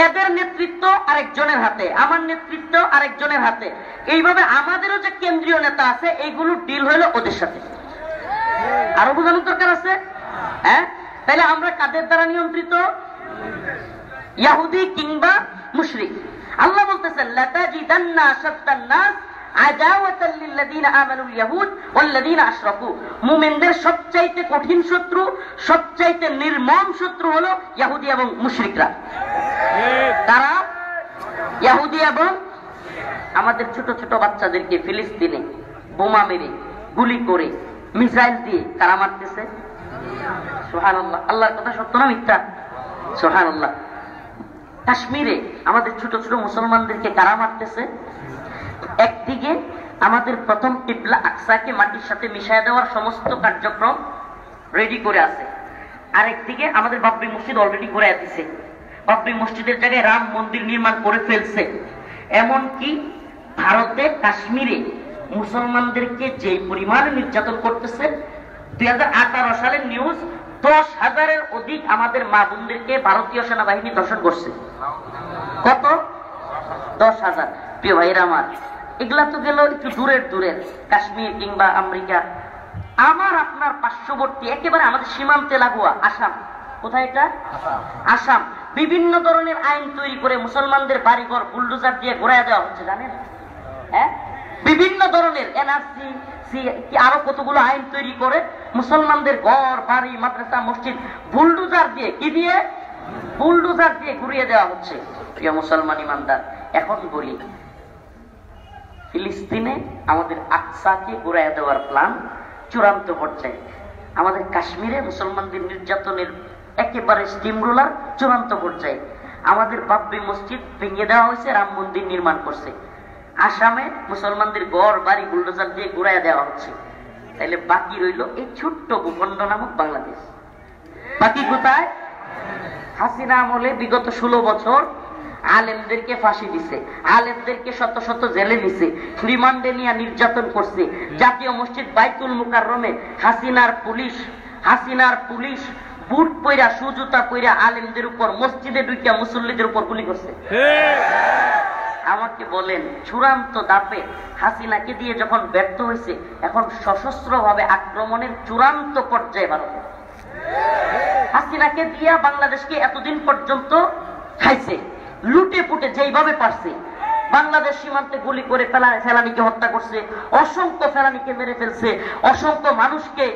এদের নেতৃত্ব আরেকজনের হাতে, আমার নেতৃত্ব আরেকজনের হাতে। এইভাবে আমাদেরও যে কেন্দ্রীয় নেতা আছে, এইগুলো ডিল হইলো ওদের সাথে। আরো বোঝানোর দরকার আছে। হ্যাঁ, তাহলে আমরা কাদের দ্বারা নিয়ন্ত্রিত? ইহুদি কিংবা মুশরিক। আল্লাহ বলতেছেন লাতাজিদান্না আশাদ্দান নাস আদাওয়াতাল লিল্লাযিনা আমানুল ইয়াহুদ ওয়াল্লাযিনা আশরাকু। মুমিনদের সবচাইতে কঠিন শত্রু, সবচাইতে নির্মম শত্রু হলো ইহুদি এবং মুশরিকরা। তারা ইহুদি এবং আমাদের ছোট ছোট বাচ্চাদেরকে ফিলিস্তিনে বোমা মেরে, গুলি করে, মিসাইল দিয়ে কারা মারতেছে? সুবহানাল্লাহ। আল্লাহর কথা সত্য না মিথ্যা? সুবহানাল্লাহ। কাশ্মীরে আমাদের ছোট ছোট মুসলমানদেরকে কারা মারতেছে? একদিকে আমাদের প্রথম কিবলা আকসাকে মাটির সাথে মিশিয়ে দেওয়ার সমস্ত কার্যক্রম রেডি করে আছে, আরেকদিকে আমাদের বাবরি মসজিদ অলরেডি করে দিছে, বাবরি মসজিদের জায়গায় রাম মন্দির নির্মাণ করে ফেলছে। এমনকি ভারতে কাশ্মীরে মুসলমানদেরকে যে পরিমাণে নির্যাতন করতেছে, 2018 সালের নিউজ, 10,000-এর অধিক আমাদের মা বোনদেরকে ভারতীয় সেনাবাহিনী ধর্ষণ করছে। কত? 10,000। প্রিয় ভাইরা আমার, এগুলা তো গেল একটু দূরের কাশ্মীর কিংবা আমেরিকা। আমার আপনার পার্শ্ববর্তী একেবারে আমাদের সীমান্তে লাগোয়া আসাম। কোথায় এটা? আসাম। বিভিন্ন ধরনের আইন তৈরি করে মুসলমানদের বাড়িঘর বুলডোজার দিয়ে ঘোরায় দেওয়া হচ্ছে, জানেন? হ্যাঁ, বিভিন্ন ধরনের এনআরসি আরো কতগুলো আইন তৈরি করে মুসলমানদের ঘর বাড়ি মাদ্রাসা মসজিদ বুলডোজার দিয়ে ঘুরিয়ে দেওয়া হচ্ছে। প্রিয় মুসলমান ইমানদার, এখন বলি, ফিলিস্তিনে আমাদের আকসাকে ঘুরাইয়া দেওয়ার প্ল্যান চূড়ান্ত পর্যায়ে, আমাদের কাশ্মীরে মুসলমানদের নির্যাতনের একেবারে স্টিম রোলার চূড়ান্ত পর্যায়ে, আমাদের বাবরি মসজিদ ভেঙে দেওয়া হয়েছে, রাম মন্দির নির্মাণ করছে, আসামে মুসলমানদের ঘর বাড়ি বুলডোজার দিয়ে ঘুরাইয়া দেওয়া হচ্ছে। তাইলে বাকি রইল এই ছোট্ট ভূখণ্ড নামক বাংলাদেশ। বাকি কোথায়? হাসিনা আমলে বিগত 16 বছর আলেমদেরকে ফাঁসি দিছে, আলেমদেরকে শত শত জেলে দিছে, রিমান্ডে নিয়ে নির্যাতন করছে। জাতীয় মসজিদ বাইতুল মুকাররমে হাসিনার পুলিশ বুট পইরা সুজুতা পইরা আলেমদের উপর মসজিদে ঢুকিয়া মুসল্লিদের উপর গুলি করছে। আমাকে বলেন, চূড়ান্ত দাপে হাসিনাকে দিয়ে যখন ব্যর্থ হয়েছে, এখন সশস্ত্র ভাবে আক্রমণের চূড়ান্ত পর্যায়ে ভারত হাসিনাকে দিয়া বাংলাদেশকে এতদিন পর্যন্ত খাইছে, লুটে পুটে যেইভাবে পারছে। বাংলাদেশ সীমান্তে গুলি করে ফেলানিকে হত্যা করছে, অসংখ্য ফেলানিকে মেরে ফেলছে, অসংখ্য মানুষকে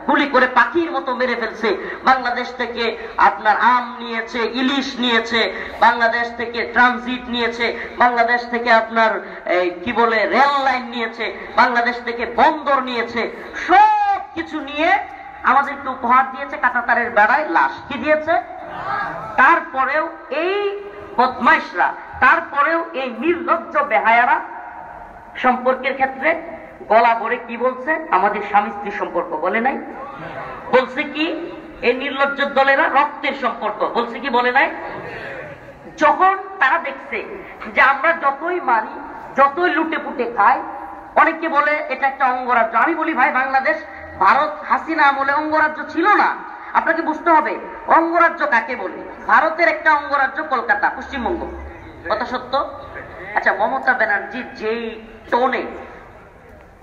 গুলি করে পাখির মতো মেরে ফেলছে। বাংলাদেশ থেকে আপনার আম নিয়েছে, ইলিশ নিয়েছে, বাংলাদেশ থেকে ট্রানজিট নিয়েছে, বাংলাদেশ থেকে আপনার কি বলে রেল লাইন নিয়েছে, বাংলাদেশ থেকে বন্দর নিয়েছে, সব কিছু নিয়ে আমাদেরকে উপহার দিয়েছে কাঁটাতারের বেড়ায় লাশ। কি দিয়েছে? তারপরেও এই বদমাইশরা, তারপরেও এই নির্লজ্জ বেহায়ারা সম্পর্কের ক্ষেত্রে গলা ভরে কি বলছে? আমাদের স্বামী স্ত্রী সম্পর্ক বলে নাই, বলছে কি? এই নির্লজ্জ দলেরা রক্তের সম্পর্ক বলছে কি? বলে নাই। যখন তারা দেখছে যে আমরা যতই মারি, যতই লুটে পুটে খাই, অনেকে বলে এটা একটা অঙ্গরাজ্য। আমি বলি ভাই, বাংলাদেশ ভারত হাসিনা আমলে অঙ্গরাজ্য ছিল না। আপনাকে বুঝতে হবে অঙ্গরাজ্য কাকে বলে। ভারতের একটা অঙ্গরাজ্য কলকাতা, পশ্চিমবঙ্গ, কথা সত্য। আচ্ছা, মমতা ব্যানার্জি যেই টোনে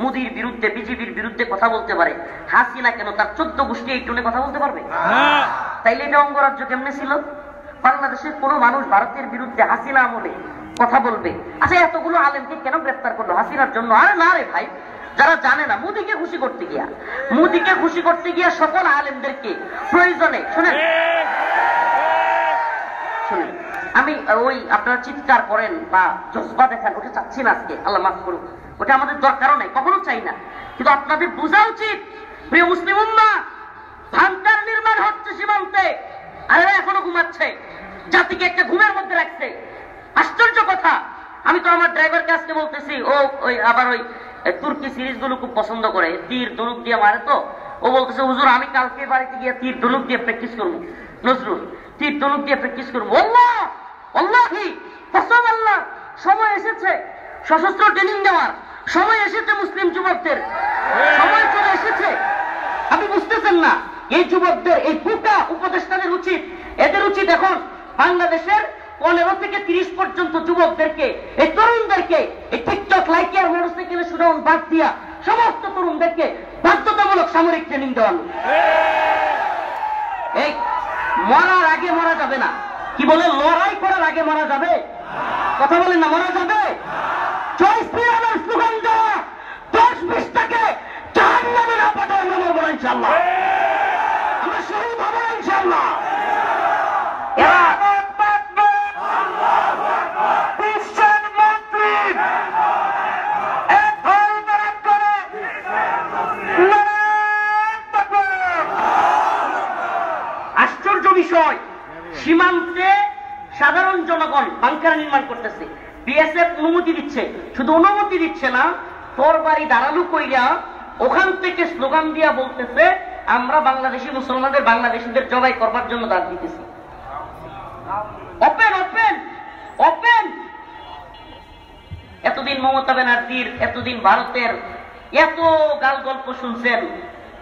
মোদির বিরুদ্ধে, বিজেপির বিরুদ্ধে কথা বলতে পারে, হাসিনা কেন তার 14 গোষ্ঠী এই টোনে কথা বলতে পারবে? তাইলে এটা অঙ্গরাজ্য কেমনে ছিল? বাংলাদেশের কোন মানুষ ভারতের বিরুদ্ধে হাসিনা আমলে কথা বলবে? আচ্ছা, এতগুলো আলেমকে কেন গ্রেফতার করলো? হাসিনার জন্য? আরে না রে ভাই, যারা জানে না, মোদিকে খুশি করতে গিয়া সকল আলেমদেরকে প্রয়োজনে শুনেন, আমি ওই আপনারা চিৎকার করেন বা জজবা দেখান, ওটা চাচ্ছি না আজকে, আল্লাহ মাফ করুক, ওটা আমাদের দরকারও নাই, কখনো চাই না। কিন্তু আপনাদের বোঝা উচিত, প্রিয় মুসলিম উম্মাহ, ভাঙার নির্মাণ হচ্ছে সীমান্তে, আর এখনো ঘুমাচ্ছে, জাতিকে একটা ঘুমের মধ্যে রাখছে। আশ্চর্য কথা। আমি তো আমার ড্রাইভারকে আজকে বলতেছি, ও ওই আবার ওই তুর্কি সিরিজ গুলো খুব পছন্দ করে, তীর ধনুক দিয়ে মারে। তো ও বলতেছে, হুজুর আমি কালকে বাড়িতে গিয়ে তীর ধনুক দিয়ে প্র্যাকটিস করবো। নজরুল, তীর ধনুক দিয়ে প্র্যাকটিস করবো। আল্লাহ আল্লাহি কসম, আল্লাহ, সময় এসেছে সশস্ত্র ট্রেনিং দেওয়ার, সময় এসেছে মুসলিম যুবকদের, সময় চলে এসেছে। আপনি বুঝতেছেন না? এই যুবকদের, এই পুকা উপদেষ্টাদের উচিত, এদের উচিত এখন বাংলাদেশের 15 থেকে 30 পর্যন্ত যুবকদেরকে, এই তরুণদেরকে, এই টিকটক লাইকে আর মোটরসাইকেলে শুধান বাদ দিয়া সমস্ত তরুণদেরকে বাধ্যতামূলক সামরিক ট্রেনিং দেওয়ানো। এই মরার আগে মরা যাবে না। কি বলে? লড়াই করার আগে মরা যাবে? কথা বলেন না, মরা যাবে? জয় শ্রীরামের স্লোগান দেওয়া 10-20টাকে জাহান্নামে না পাঠায় আমরা মরবো না ইনশাআল্লাহ, আমরা শহীদ হবো ইনশাআল্লাহ। এরা বিষয়, সীমান্তে সাধারণ জনগণ বাংকার নির্মাণ করতেছে, বিএসএফ অনুমতি দিচ্ছে। শুধু অনুমতি দিচ্ছে না, তোর বাড়ি দাঁড়ালু কইরা ওখান থেকে স্লোগান দিয়া বলতেছে, আমরা বাংলাদেশি মুসলমানদের বাংলাদেশিদের জবাই করবার জন্য দাঁড় দিতেছি। Open open open. এতদিন এতদিন মমতা ব্যানার্জির, এতদিন ভারতের এত গাল গল্প শুনছেন,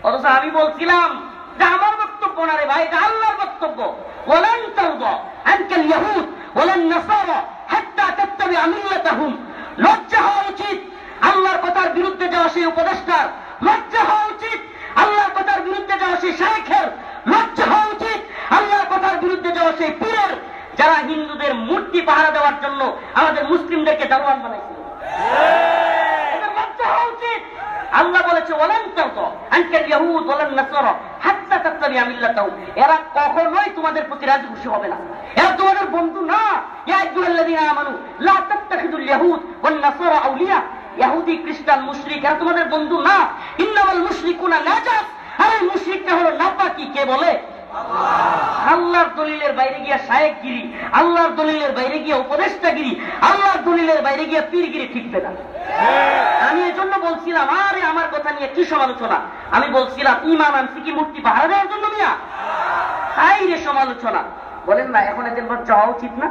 অথচ আমি বলছিলাম যে আমার বক্তব্য না রে ভাই, এটা আল্লাহর বক্তব্য। ওয়ালান তারদা আনকাল ইয়াহুদ ওয়ালান নাসারা হাত্তা তাত্তাবিআ মিল্লাতাহুম। লজ্জা হওয়া উচিত আল্লাহর কথার বিরুদ্ধে যাওয়া সেই উপদেষ্টার, লজ্জা হওয়া উচিত আল্লাহর কথার বিরুদ্ধে যাওয়া সেই শাইখের, লজ্জা হওয়া উচিত আল্লাহর কথার বিরুদ্ধে যাওয়া সেই পীরের, যারা হিন্দুদের মূর্তি পাহারা দেওয়ার জন্য আমাদের মুসলিমদেরকে দারোয়ান বানাইছিল। এদের লজ্জা হওয়া উচিত। আল্লাহ বলেছে ওয়ালান তারদা আনকাল ইয়াহুদ ওয়ালান নাসারা হাত্তা তাত্তাবিআ মিল্লাতাহুম। এরা কখনোই তোমাদের প্রতি রাজি খুশি হবে না, এরা তোমাদের বন্ধু না। ইয়া আইয়ুহাল্লাযীনা আমানু লা তাত্তাখিযুল ইয়াহুদ ওয়ান নাসারা আউলিয়া। ইহুদি, খ্রিস্টান, মুশরিক এরা তোমাদের বন্ধু না। ইন্নামাল মুশরিকুনা নাজাস। আরে মুশরিকটা হলো নাপাকি। কে বলে? আল্লাহর দলিলের বাইরে গিয়া শায়েখগিরি, আল্লাহর দলিলের বাইরে গিয়া উপদেষ্টাগিরি, আল্লাহর দলিলের বাইরে গিয়া পীরগিরি ঠিকবে না। আমি এই জন্য বলছিলাম, আরে আমার কথা নিয়ে কি সমালোচনা। আমি বলছিলাম ইমাম আনছি কি মূর্তি পাহারা দেওয়ার জন্য মিয়া? হাই রে সমালোচনা। বলেন না এখন এদের যাওয়া উচিত না?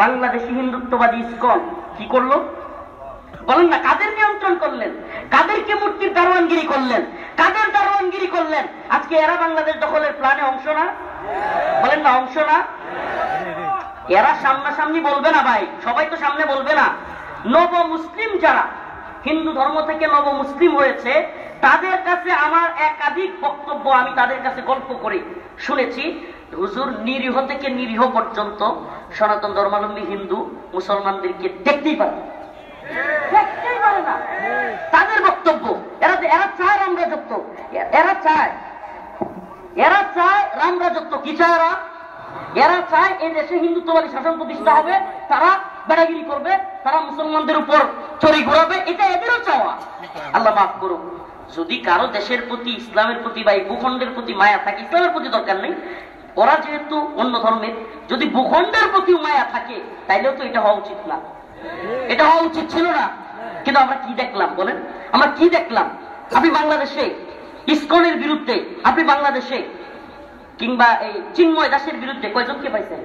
বাংলাদেশি হিন্দুত্ববাদী ইসকন কি করলো বলেন না? কাদের নিয়ন্ত্রণ করলেন? কাদেরকে মূর্তির দারোয়ানগিরি করলেন? কাদের দারোয়ানগিরি করলেন? আজকে এরা বাংলাদেশ দখলের প্ল্যানে অংশ না? বলেন না অংশ না? এরা সামনাসামনি বলবে না ভাই, সবাই তো সামনে বলবে না। নব মুসলিম যারা হিন্দু ধর্ম থেকে নব মুসলিম হয়েছে, তাদের কাছে আমার একাধিক বক্তব্য আমি তাদের কাছে গল্প করে শুনেছি। হুজুর নিরীহ থেকে নিরীহ পর্যন্ত সনাতন ধর্মাবলম্বী হিন্দু মুসলমানদেরকে দেখতেই পারে না। তাদের বক্তব্য এরা চায় রামরাজত্ব, এরা চায় রামরাজত্ব। কি চায় এরা চায় এই দেশে হিন্দুত্ববাদী শাসন প্রতিষ্ঠা হবে, তারা বেড়াগিরি করবে, তারা মুসলমানদের উপর চড়ি ঘোরাবে। এটা এদেরও চাওয়া। আল্লাহ মাফ করুক, যদি কারো দেশের প্রতি, ইসলামের প্রতি বা এই ভূখণ্ডের প্রতি মায়া থাকে, ইসলামের প্রতি দরকার নেই, ওরা যেহেতু অন্য ধর্মের, যদি ভূখণ্ডের প্রতি মায়া থাকে তাইলেও তো এটা হওয়া উচিত না, এটা হওয়া উচিত ছিল না। কিন্তু আমরা কি দেখলাম বলেন? আমরা কি দেখলাম? আপনি বাংলাদেশে ইসকনের বিরুদ্ধে, আপনি বাংলাদেশে কিংবা এই চিন্ময় দাসের বিরুদ্ধে কয়জনকে পাইছেন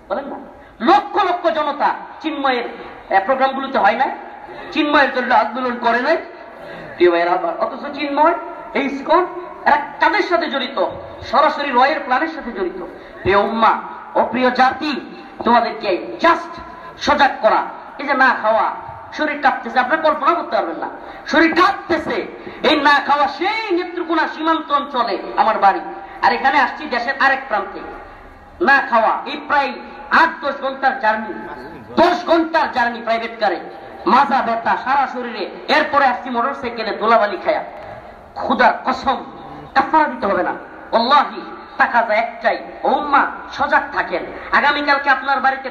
বলেন না? লক্ষ লক্ষ জনতা চিন্ময়ের প্রোগ্রামগুলোতে হয় না, চিন্ময়ের জন্য আন্দোলন করে নাই প্রিয় ভাইয়েরা। অথচ চিন্ময়, এই ইসকন, এরা কাদের সাথে জড়িত? সরাসরি রয়ের প্ল্যানের সাথে জড়িত। প্রিয় উম্মাহ ও প্রিয় জাতি, তোমাদেরকে জাস্ট সজাগ করা। এই যে না খাওয়া, শরীর কাঁপতেছে, আপনারা কল্পনা করতে পারবেন না, শরীর কাঁপতেছে। এই না খাওয়া সেই নেত্রকোনা সীমান্ত অঞ্চলে আমার বাড়ি, আর এখানে আসছি দেশের আরেক প্রান্তে। না খাওয়া এই প্রায় 8-10 ঘন্টার জার্নি, 10 ঘন্টার জার্নি প্রাইভেট কারে, মাজা ব্যথা সারা শরীরে। এরপরে আসছি মোটর সাইকেলে ধুলাবালি খায়া। খুদার কসম, কাফারা দিতে হবে না, আল্লাহি টাকা যায় একটাই। উম্মা সজাগ থাকেন। আগামীকালকে আপনার বাড়িতে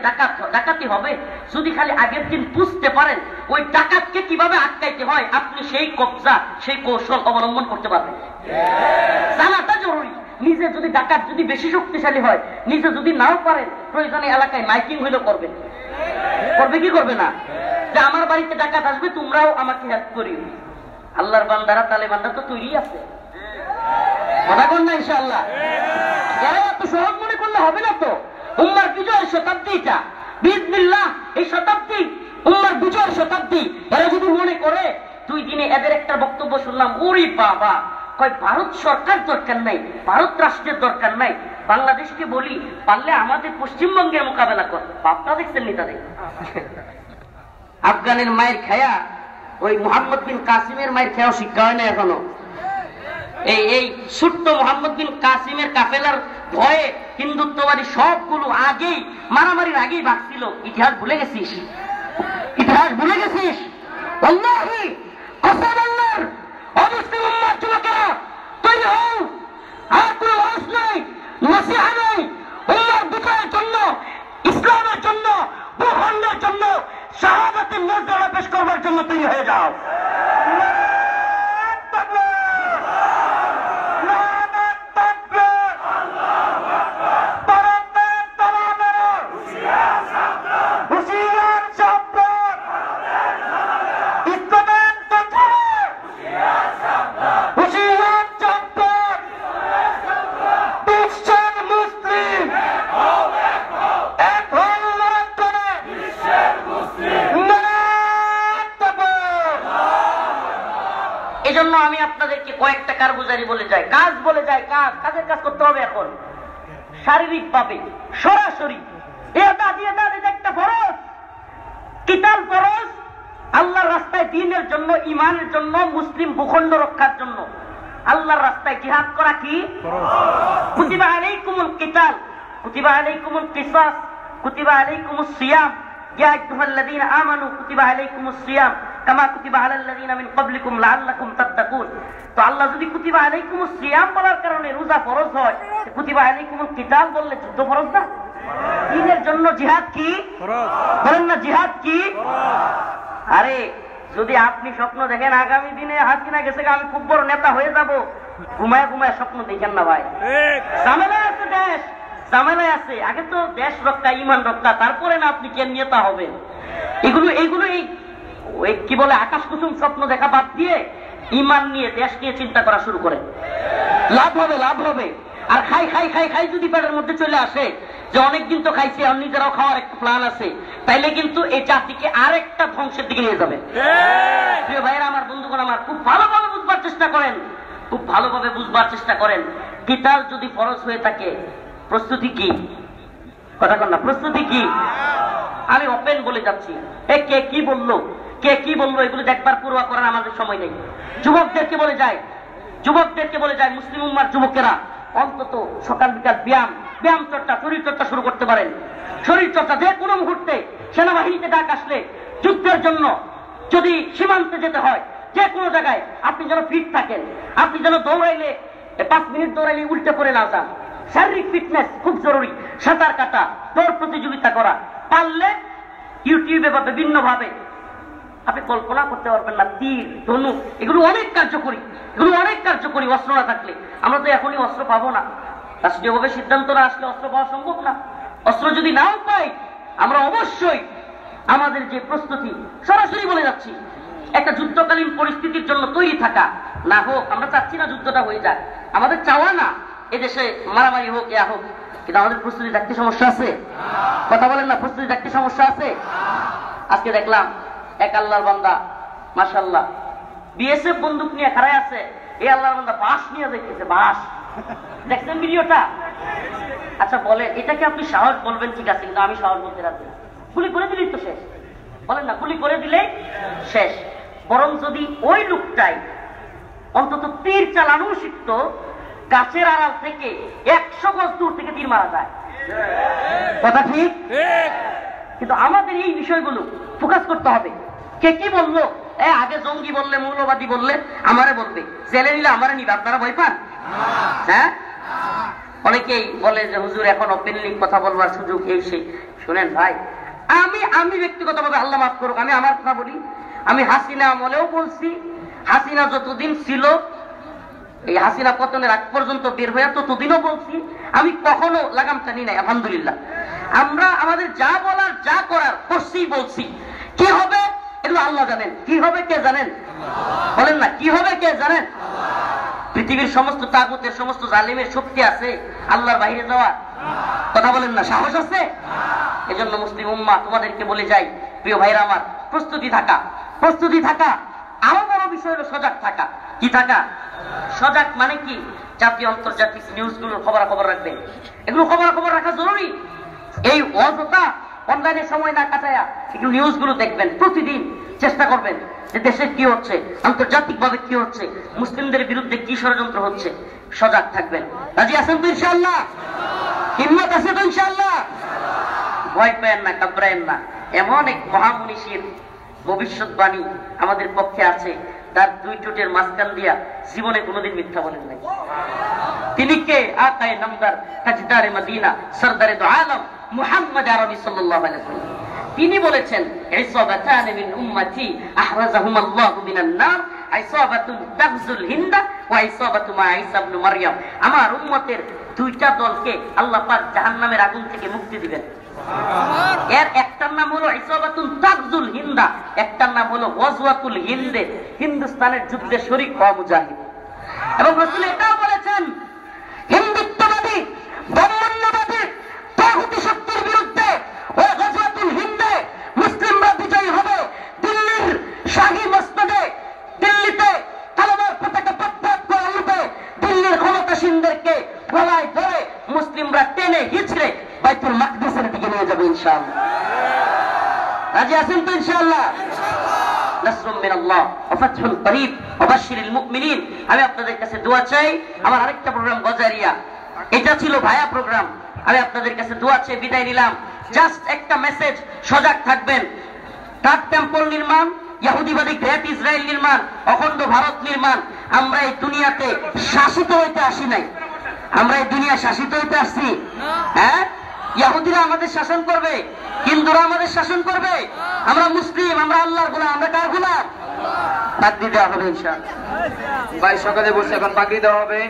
ডাকাতি হবে, যদি খালি আগের দিন বুঝতে পারেন ওই ডাকাতকে কিভাবে আটকাইতে হয়, আপনি সেই কবজা, সেই কৌশল অবলম্বন করতে পারবেন। জানাটা জরুরি। নিজে যদি ডাকাত যদি বেশি শক্তিশালী হয়, নিজে যদি নাও পারেন, প্রয়োজনে এলাকায় মাইকিং হইলেও করবেন। করবে কি করবে না? যে আমার বাড়িতে ডাকাত আসবে, তোমরাও আমাকে হেল্প করি। আল্লাহর বান্দারা, তালেবানরা তো তৈরি আছে, কথা কন না ইনশাআল্লাহ। এরা এত সহজ মনে করলে হবে না তো। উম্মার বিজয়ের শতাব্দীটা বিসমিল্লাহ, এই শতাব্দী উম্মার বিজয়ের শতাব্দী। এরা যদি মনে করে, 2 দিনে এদের একটা বক্তব্য শুনলাম, ওরে বাবা, কয় ভারত সরকার দরকার নাই, ভারত রাষ্ট্রের দরকার নাই, বাংলাদেশকে বলি পারলে আমাদের পশ্চিমবঙ্গের মোকাবেলা কর। বাপটা দেখছেন নি তাদের? আফগানের মায়ের খায়া, ওই মোহাম্মদ বিন কাসিমের মায়ের খায়াও শিক্ষা হয় না এখনো। এই ছোট্ট মোহাম্মদ বিন কাসিমের কাফেলার ভয়ে হিন্দুত্ববাদী সবগুলো আগেই, মারামারির আগেই ভাগছিল। ইতিহাস ভুলে গেছিস? ইতিহাস ভুলে গেছিস? আল্লাহি কসম আল্লাহর, অমুসলিম উম্মার যুবকেরা তৈরি হও। আর কোনো মানুষ নাই, নসিহা নাই। উম্মার বিজয়ের জন্য, ইসলামের জন্য, ভূখণ্ডের জন্য, শাহাদাতের মর্যাদা পেশ করবার জন্য তৈরি হয়ে যাও। কারগুজারি বলে যায়, কাজ বলে যায়, কাজের কাজ করতে হবে। এখন শারীরিক ভাবে সরাসরি এটা একটা ফরজ, কিতাল ফরজ, আল্লাহর রাস্তায় দ্বীনের জন্য, ঈমানের জন্য, মুসলিম ভূখণ্ড রক্ষার জন্য আল্লাহর রাস্তায় জিহাদ করা কি ফরজ। কুতিবা আলাইকুমুল কিতাল, কুতিবা আলাইকুমুল কিসাস, কুতিবা আলাইকুমুস সিয়াম, ইয়া আইয়ুহাল্লাযীনা আমানু কুতিবা আলাইকুমুস সিয়াম কামা কুতিবা আলাল লাযীনা মিন ক্বাবলিকুম লাআল্লাকুম তাত্তাকুন। তো আল্লাহ যদি কুতিবা আলাইকুমুস সিয়াম বলার কারণে রোজা ফরজ হয়, কুতিবা আলাইকুমুল কিতাল বললে যুদ্ধ ফরজ না? দ্বীনের জন্য জিহাদ কি ফরজ? বলেন না জিহাদ কি ফরজ? আরে যদি আপনি স্বপ্ন দেখেন আগামী দিনে হাসিনা গেছে আমি খুব বড় নেতা হয়ে যাব, ঘুমায় ঘুমায় স্বপ্ন দেখেন না ভাই। ঝামেলায় আছে দেশ, ঝামেলায় আছে। আগে তো দেশ রক্ষা, ঈমান রক্ষা, তারপরে না আপনি কে নেতা হবেন। এইগুলো এই কি বলে আকাশ কুসুম স্বপ্ন দেখা বাদ দিয়ে ঈমান নিয়ে, দেশ নিয়ে চিন্তা করা শুরু করে, লাভ হবে, লাভ হবে। আর খাই খাই খাই খাই যদি পেটের মধ্যে চলে আসে যে অনেকদিন তো খাইছে আর নিজেরাও খাওয়ার একটা প্ল্যান আছে, তাইলে কিন্তু এই জাতিকে আরেকটা ধ্বংসের দিকে নিয়ে যাবে। প্রিয় ভাইয়েরা আমার, বন্ধুগণ আমার, খুব ভালোভাবে বুঝবার চেষ্টা করেন, খুব ভালোভাবে বুঝবার চেষ্টা করেন। কিতাল যদি ফরজ হয়ে থাকে, প্রস্তুতি কি? কথা কন না, প্রস্তুতি কি? আমি ওপেন বলে যাচ্ছি, কে কি বললো, কে কি বললো এগুলো দেখবার পূর্বা করার আমাদের সময় নেই। যুবকদেরকে বলে যায় মুসলিম উম্মার যুবকেরা অন্তত সকাল বিকাল ব্যায়াম চর্চা, শরীর চর্চা শুরু করতে পারেন। শরীর চর্চা যে কোনো মুহূর্তে সেনাবাহিনীতে ডাক আসলে, যুদ্ধের জন্য যদি সীমান্তে যেতে হয়, যে কোনো জায়গায় আপনি যেন ফিট থাকেন, আপনি যেন দৌড়াইলে 5 মিনিট দৌড়াইলে উল্টে পড়ে না যান। শারীরিক ফিটনেস খুব জরুরি। সাঁতার কাটা, দৌড় প্রতিযোগিতা করা, পারলে ইউটিউবে বা বিভিন্ন ভাবে আপনি কল্পনা করতে পারবেন না, তীর, ধনুক, এগুলো অনেক কার্যকরী অস্ত্র না থাকলে। আমরা তো এখনই অস্ত্র পাবো না, রাষ্ট্রীয়ভাবে সিদ্ধান্ত না আসলে অস্ত্র পাওয়া সম্ভব না। অস্ত্র যদি নাও পাই, আমরা অবশ্যই আমাদের যে প্রস্তুতি, সরাসরি বলে যাচ্ছি, একটা যুদ্ধকালীন পরিস্থিতির জন্য তৈরি থাকা। না হোক, আমরা চাচ্ছি না যুদ্ধটা হয়ে যাক, আমাদের চাওয়া না এদেশে মারামারি হোক, ইয়া হোক, কিন্তু আমাদের প্রস্তুতি থাকতে সমস্যা আছে। কথা বলেন না, প্রস্তুতি থাকতে সমস্যা আছে। আজকে দেখলাম এক আল্লাহর বান্দা, মাশাআল্লাহ, বিএসএফ বন্দুক নিয়ে খাড়ায় আছে, এই আল্লাহর বান্দা বাঁশ নিয়ে যাইতেছে, বাঁশ। দেখছেন ভিডিওটা? আচ্ছা বলেন, এটাকে আপনি সাহস বলবেন, ঠিক আছে, কিন্তু আমি সাহস বলতে রাখবো না। গুলি করে দিলেই তো শেষ, বলেন না, গুলি করে দিলেই শেষ। বরং যদি ওই লোকটাই অন্তত তীর চালানো শিখত, গাছের আড়াল থেকে 100 গজ দূর থেকে তীর মারা যায়। কথা ঠিক? কিন্তু আমাদের এই বিষয়গুলো ফোকাস করতে হবে। কে কি বললো, আগে জঙ্গি বললে, মৌলবাদী বললে আমারে বলবে, জেলে নিলে আমারে নিবে, আপনারা ভয় পান? হ্যাঁ, অনেকেই বলে যে হুজুর এখন ওপেনলি কথা বলবার সুযোগ এই সেই। শুনেন ভাই, আমি ব্যক্তিগতভাবে, আল্লাহ মাফ করুক, আমি আমার কথা বলি, আমি হাসিনা আমলেও বলছি, হাসিনা যতদিন ছিল, এই হাসিনা পতনের আগ পর্যন্ত বের হয়ে ততদিনও বলছি, আমি কখনো লাগাম টানি নাই। আলহামদুলিল্লাহ, আমরা আমাদের যা বলার, যা করার করছিই বলছি। কি হবে এগুলো আল্লাহ জানেন, কি হবে কে জানেন? বলেন না, কি হবে কে জানেন? পৃথিবীর সমস্ত তাগুতের, সমস্ত জালিমের শক্তি আছে আল্লাহর বাইরে যাওয়া? কথা বলেন না, সাহস আছে? এজন্য মুসলিম উম্মাহ তোমাদেরকে বলে যাই, প্রিয় ভাইরা আমার, প্রস্তুতি থাকা। আরো বড় বিষয় হলো সজাগ থাকা। কি থাকা? সজাগ মানে কি? জাতীয় আন্তর্জাতিক নিউজগুলোর খবরাখবর রাখবেন, এগুলো খবরাখবর রাখা জরুরি। এই অযথা অনলাইনে সময় না কাটায়া একটু নিউজগুলো দেখবেন, প্রতিদিন চেষ্টা করবেন যে দেশে কি হচ্ছে, আন্তর্জাতিক ভাবে কি হচ্ছে, মুসলিমদের বিরুদ্ধে কি ষড়যন্ত্র হচ্ছে। সজাগ থাকবেন। রাজি আছেন তো ইনশাআল্লাহ? হিম্মত আছে তো ইনশাআল্লাহ? ভয় পেয়েন না, ঘাবড়ায়েন না। এমন এক মহামনীষীর ভবিষ্যৎবাণী আমাদের পক্ষে আছে, তার 2 ঠোঁটের মাঝখান দিয়া জীবনে কোনোদিন মিথ্যা বলেন নাই। তিনি কে? আকায়ে নামদার, তাজদারে মদিনা, সরদারে দো আলম, মুহাম্মদ আরবি সাল্লাল্লাহু আলাইহি ওয়াসাল্লাম। তিনি বলেছেন, ইসাবাতান মিন উম্মতি আহরাজাহুম আল্লাহু মিনান নার, ইসাবাতুন তাগজুল হিন্দা ওয়া ইসাবাতু মা ঈসা ইবনে মারইয়াম। আমার উম্মতের 2টা দলকে আল্লাহ পাক জাহান্নামের আগুন থেকে মুক্তি দিবেন। এর একটার নাম হলো ইসাবাতুন তাগজুল হিন্দা, একটার নাম হলো গজওয়াতুল হিন্দে, হিন্দুস্তানের যুদ্ধে শরীক হওয়া মুজাহিদ। এবং রাসূল এটাও বলেছেন, হিন্দুত্ববাদী, ব্রাহ্মণ্যবাদী, তাগুতি শক্তির বিরুদ্ধে ওই গজওয়াতুল হিন্দে মুসলিমরা বিজয়ী হবে। দিল্লির শাহী মসনদে, দিল্লিতে কালেমার পতাকা পথ করে উঠবে, ক্ষমতাসীনদেরকে গলায় ধরে মুসলিমরা টেনে হিচড়ে বাইতুল মাকদিসের দিকে নিয়ে যাবে ইনশাআল্লাহ। রাজি আছেন তো ইনশাআল্লাহ? নাসরুম মিনাল্লাহ ওয়া ফাতহুন করিব ওয়া বাশশিরিল মুমিনিন। আমি আপনাদের কাছে দোয়া চাই। আমার আরেকটা প্রোগ্রাম গজারিয়া, এটা ছিল ভায়া প্রোগ্রাম। আমি আপনাদের কাছে দোয়া চেয়ে বিদায় নিলাম। জাস্ট একটা মেসেজ, সজাগ থাকবেন। থার্ড টেম্পল নির্মাণ, ইহুদিবাদী গ্রেট ইসরায়েল নির্মাণ, অখণ্ড ভারত নির্মাণ। আমরা এই দুনিয়াতে শাসিত হইতে আসি নাই, আমরা এই দুনিয়া শাসিত হইতে আসছি। হ্যাঁ, ইহুদিরা আমাদের শাসন করবে, হিন্দুরা আমাদের শাসন করবে। আমরা মুসলিম, আমরা আল্লাহর গোলাম। আমরা কার গোলাম? পাগড়ি দেওয়া হবে ইনশাআল্লাহ। ভাই সকালে বসে এখন পাগড়ি দেওয়া হবে।